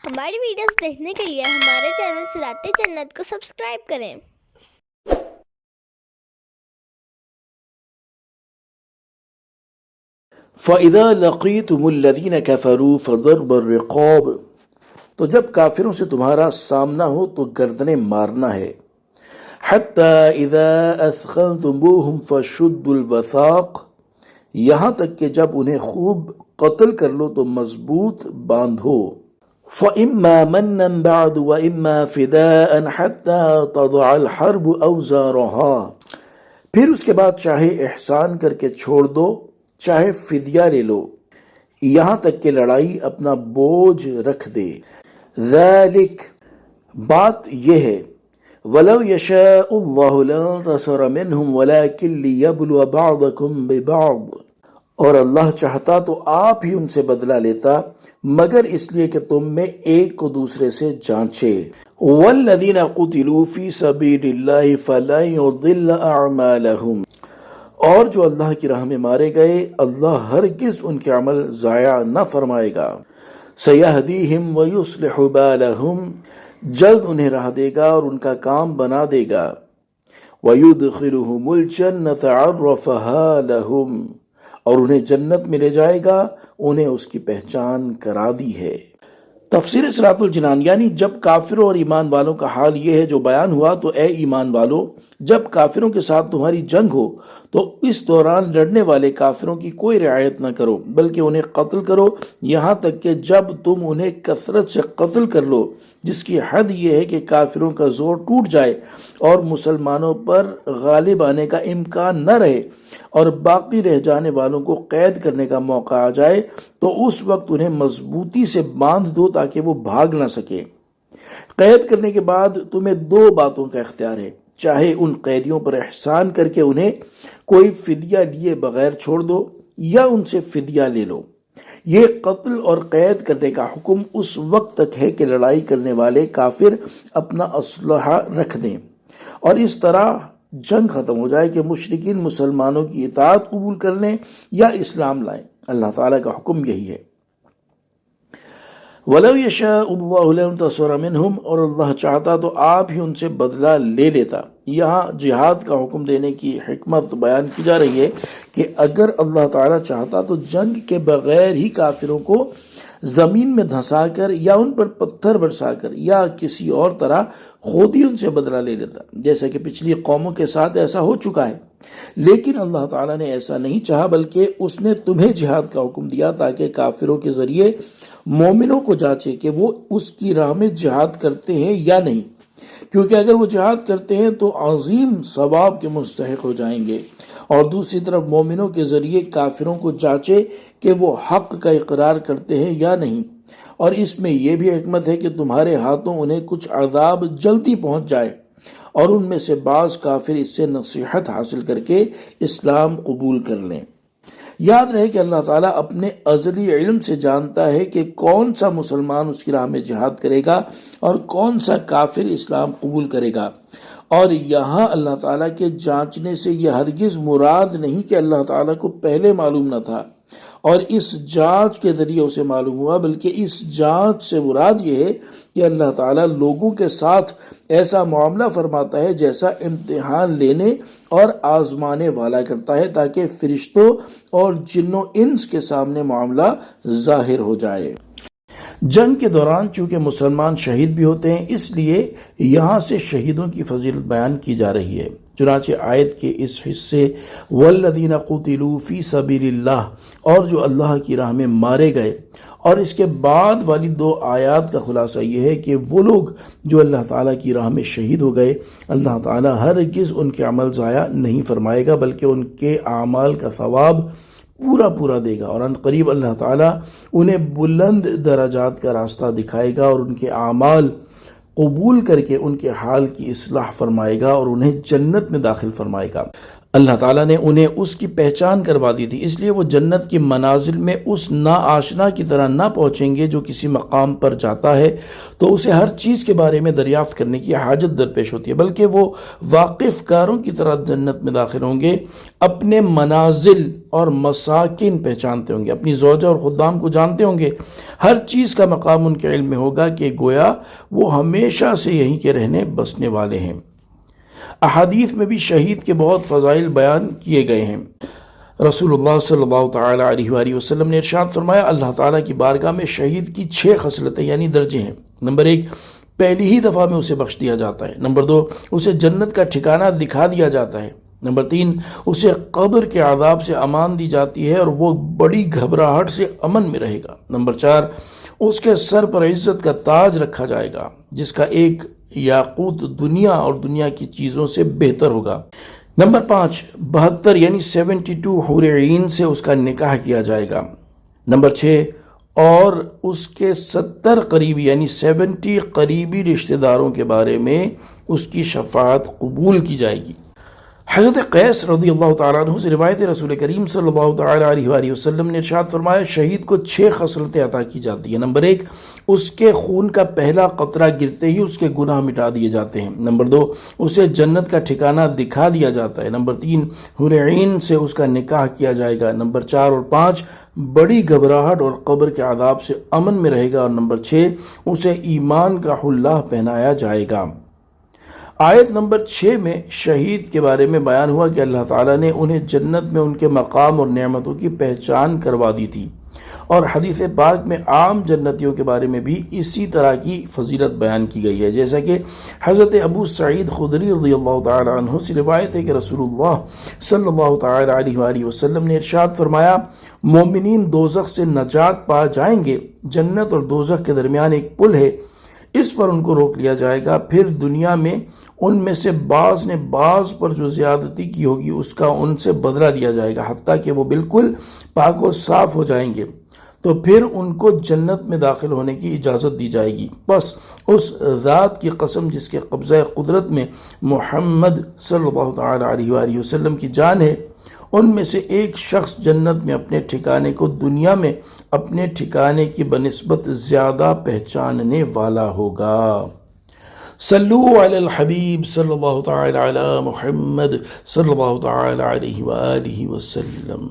ہماری ویڈیوز دیکھنے کے لیے ہمارے چینل صراط جنت کو سبسکرائب کریں۔ فَإِذَا لَقِيتُمُ الَّذِينَ كَفَرُوا فَضَرْبَ الرِّقَابِ، تو جب کافروں سے تمہارا سامنا ہو تو گردنیں مارنا ہے۔ حَتَّى إِذَا أَثْخَنْتُمُوهُمْ فَشُدُّوا الْوَثَاقَ، یہاں تک کہ جب انہیں خوب قتل کر لو تو مضبوط باندھو۔ فَإِمَّا مَنًّا بَعْدُ وَإِمَّا فِدَاءً حَتَّى تَضَعَ الْحَرْبُ أَوْزَارَهَا، پھر اس کے بعد چاہے احسان کر کے چھوڑ دو چاہے فدیہ لے لو، یہاں تک کہ لڑائی اپنا بوجھ رکھ دے۔ ذالک، بات یہ ہے، وَلَوْ يَشَاءُ اللَّهُ لَانتَصَرَ مِنْهُمْ وَلَكِنْ لِيَبْلُوَ بَعْضَكُمْ بِبَعْضٍ، اور اللہ چاہتا تو آپ ہی ان سے بدلہ لیتا، مگر اس لیے کہ تم میں ایک کو دوسرے سے جانچے۔ وَالَّذِينَ قُتِلُوا فِي سَبِيلِ اللَّهِ فَلَن يُضِلَّ أَعْمَالَهُمْ، اور جو اللہ کی راہ میں مارے گئے اللہ ہرگز ان کے عمل ضائع نہ فرمائے گا۔ سَيَهْدِيهِمْ وَيُصْلِحُ بَالَهُمْ، جلد انہیں راہ دے گا اور ان کا کام بنا دے گا۔ وَيُدْخِلُهُمُ الْجَنَّةَ عَرَّفَهَا لَهُمْ، اور انہیں جنت میں لے جائے گا، انہیں اس کی پہچان کرا دی ہے۔ تفسیر صراط الجنان، یعنی جب کافروں اور ایمان والوں کا حال یہ ہے جو بیان ہوا، تو اے ایمان والو، جب کافروں کے ساتھ تمہاری جنگ ہو تو اس دوران لڑنے والے کافروں کی کوئی رعایت نہ کرو، بلکہ انہیں قتل کرو، یہاں تک کہ جب تم انہیں کثرت سے قتل کر لو، جس کی حد یہ ہے کہ کافروں کا زور ٹوٹ جائے اور مسلمانوں پر غالب آنے کا امکان نہ رہے، اور باقی رہ جانے والوں کو قید کرنے کا موقع آ جائے، تو اس وقت انہیں مضبوطی سے باندھ دو تاکہ وہ بھاگ نہ سکے۔ قید کرنے کے بعد تمہیں دو باتوں کا اختیار ہے، چاہے ان قیدیوں پر احسان کر کے انہیں کوئی فدیہ لیے بغیر چھوڑ دو، یا ان سے فدیہ لے لو۔ یہ قتل اور قید کرنے کا حکم اس وقت تک ہے کہ لڑائی کرنے والے کافر اپنا اسلحہ رکھ دیں، اور اس طرح جنگ ختم ہو جائے کہ مشرکین مسلمانوں کی اطاعت قبول کر لیں یا اسلام لائیں۔ اللہ تعالیٰ کا حکم یہی ہے۔ وَلَوْ يَشَاءُ اللَّهُ لَانتَصَرَ مِنْهُمْ، اور اللہ چاہتا تو آپ ہی ان سے بدلہ لے لیتا۔ یہاں جہاد کا حکم دینے کی حکمت بیان کی جا رہی ہے کہ اگر اللہ تعالیٰ چاہتا تو جنگ کے بغیر ہی کافروں کو زمین میں دھنسا کر یا ان پر پتھر برسا کر یا کسی اور طرح خود ہی ان سے بدلہ لے لیتا، جیسا کہ پچھلی قوموں کے ساتھ ایسا ہو چکا ہے۔ لیکن اللہ تعالیٰ نے ایسا نہیں چاہا، بلکہ اس نے تمہیں جہاد کا حکم دیا تاکہ کافروں کے ذریعے مومنوں کو جانچے کہ وہ اس کی راہ میں جہاد کرتے ہیں یا نہیں، کیونکہ اگر وہ جہاد کرتے ہیں تو عظیم ثواب کے مستحق ہو جائیں گے، اور دوسری طرف مومنوں کے ذریعے کافروں کو جانچے کہ وہ حق کا اقرار کرتے ہیں یا نہیں۔ اور اس میں یہ بھی حکمت ہے کہ تمہارے ہاتھوں انہیں کچھ عذاب جلدی پہنچ جائے، اور ان میں سے بعض کافر اس سے نصیحت حاصل کر کے اسلام قبول کر لیں۔ یاد رہے کہ اللہ تعالیٰ اپنے ازلی علم سے جانتا ہے کہ کون سا مسلمان اس کی راہ میں جہاد کرے گا اور کون سا کافر اسلام قبول کرے گا، اور یہاں اللہ تعالیٰ کے جانچنے سے یہ ہرگز مراد نہیں کہ اللہ تعالیٰ کو پہلے معلوم نہ تھا اور اس جانچ کے ذریعے اسے معلوم ہوا، بلکہ اس جانچ سے مراد یہ ہے کہ اللہ تعالیٰ لوگوں کے ساتھ ایسا معاملہ فرماتا ہے جیسا امتحان لینے اور آزمانے والا کرتا ہے، تاکہ فرشتوں اور جنوں انس کے سامنے معاملہ ظاہر ہو جائے۔ جنگ کے دوران چونکہ مسلمان شہید بھی ہوتے ہیں، اس لیے یہاں سے شہیدوں کی فضیلت بیان کی جا رہی ہے۔ چنانچہ آیت کے اس حصے وَالَّذِينَ قُتِلُوا فِي سَبِيلِ اللَّهِ، اور جو اللہ کی راہ میں مارے گئے، اور اس کے بعد والی دو آیات کا خلاصہ یہ ہے کہ وہ لوگ جو اللہ تعالیٰ کی راہ میں شہید ہو گئے، اللہ تعالیٰ ہرگز ان کے عمل ضائع نہیں فرمائے گا، بلکہ ان کے اعمال کا ثواب پورا دے گا، اور ان قریب اللہ تعالیٰ انہیں بلند درجات کا راستہ دکھائے گا اور ان کے اعمال قبول کر کے ان کے حال کی اصلاح فرمائے گا اور انہیں جنت میں داخل فرمائے گا۔ اللہ تعالیٰ نے انہیں اس کی پہچان کروا دی تھی، اس لیے وہ جنت کی منازل میں اس ناآشنا کی طرح نہ پہنچیں گے جو کسی مقام پر جاتا ہے تو اسے ہر چیز کے بارے میں دریافت کرنے کی حاجت درپیش ہوتی ہے، بلکہ وہ واقف کاروں کی طرح جنت میں داخل ہوں گے، اپنے منازل اور مساکن پہچانتے ہوں گے، اپنی زوجہ اور خدام کو جانتے ہوں گے، ہر چیز کا مقام ان کے علم میں ہوگا کہ گویا وہ ہمیشہ سے یہیں کے رہنے بسنے والے ہیں۔ احادیث میں بھی شہید کے بہت فضائل بیان کیے گئے ہیں۔ رسول اللہ صلی اللہ تعالیٰ علیہ وآلہ وسلم نے ارشاد فرمایا، اللہ تعالیٰ کی بارگاہ میں شہید کی 6 خصلتیں یعنی درجے ہیں۔ نمبر 1، پہلی ہی دفعہ میں اسے بخش دیا جاتا ہے۔ نمبر 2، اسے جنت کا ٹھکانہ دکھا دیا جاتا ہے۔ نمبر 3، اسے قبر کے عذاب سے امان دی جاتی ہے اور وہ بڑی گھبراہٹ سے امن میں رہے گا۔ نمبر 4، اس کے سر پر عزت کا تاج رکھا جائے گا جس کا ایک یاقوت دنیا اور دنیا کی چیزوں سے بہتر ہوگا۔ نمبر 5، 72 یعنی 72 حور عین سے اس کا نکاح کیا جائے گا۔ نمبر 6، اور اس کے 70 قریبی یعنی 70 قریبی رشتہ داروں کے بارے میں اس کی شفاعت قبول کی جائے گی۔ حضرت قیس رضی اللہ تعالیٰ عنہ سے روایت رسول کریم صلی اللہ تعالیٰ علیہ وآلہ وسلم نے ارشاد فرمایا، شہید کو 6 خصلتیں عطا کی جاتی ہیں۔ نمبر 1، اس کے خون کا پہلا قطرہ گرتے ہی اس کے گناہ مٹا دیے جاتے ہیں۔ نمبر 2، اسے جنت کا ٹھکانہ دکھا دیا جاتا ہے۔ نمبر 3، حور عین سے اس کا نکاح کیا جائے گا۔ نمبر 4 اور 5، بڑی گھبراہٹ اور قبر کے عذاب سے امن میں رہے گا۔ اور نمبر 6، اسے ایمان کا حلہ پہنایا جائے گا۔ آیت نمبر 6 میں شہید کے بارے میں بیان ہوا کہ اللہ تعالیٰ نے انہیں جنت میں ان کے مقام اور نعمتوں کی پہچان کروا دی تھی، اور حدیث پاک میں عام جنتیوں کے بارے میں بھی اسی طرح کی فضیلت بیان کی گئی ہے، جیسا کہ حضرت ابو سعید خدری رضی اللہ تعالیٰ عنہ سے روایت ہے کہ رسول اللہ صلی اللہ تعالیٰ علیہ وآلہ وسلم نے ارشاد فرمایا، مومنین دوزخ سے نجات پا جائیں گے، جنت اور دوزخ کے درمیان ایک پل ہے، اس پر ان کو روک لیا جائے گا، پھر دنیا میں ان میں سے بعض نے بعض پر جو زیادتی کی ہوگی اس کا ان سے بدلہ لیا جائے گا، حتیٰ کہ وہ بالکل پاک و صاف ہو جائیں گے، تو پھر ان کو جنت میں داخل ہونے کی اجازت دی جائے گی۔ بس اس ذات کی قسم جس کے قبضہ قدرت میں محمد صلی اللہ تعالیٰ علیہ وآلہ وسلم کی جان ہے، ان میں سے ایک شخص جنت میں اپنے ٹھکانے کو دنیا میں اپنے ٹھکانے کی بنسبت زیادہ پہچاننے والا ہوگا۔ صلو علی الحبیب صلی اللہ تعالی علی محمد صلی اللہ تعالی علیہ وآلہ وسلم۔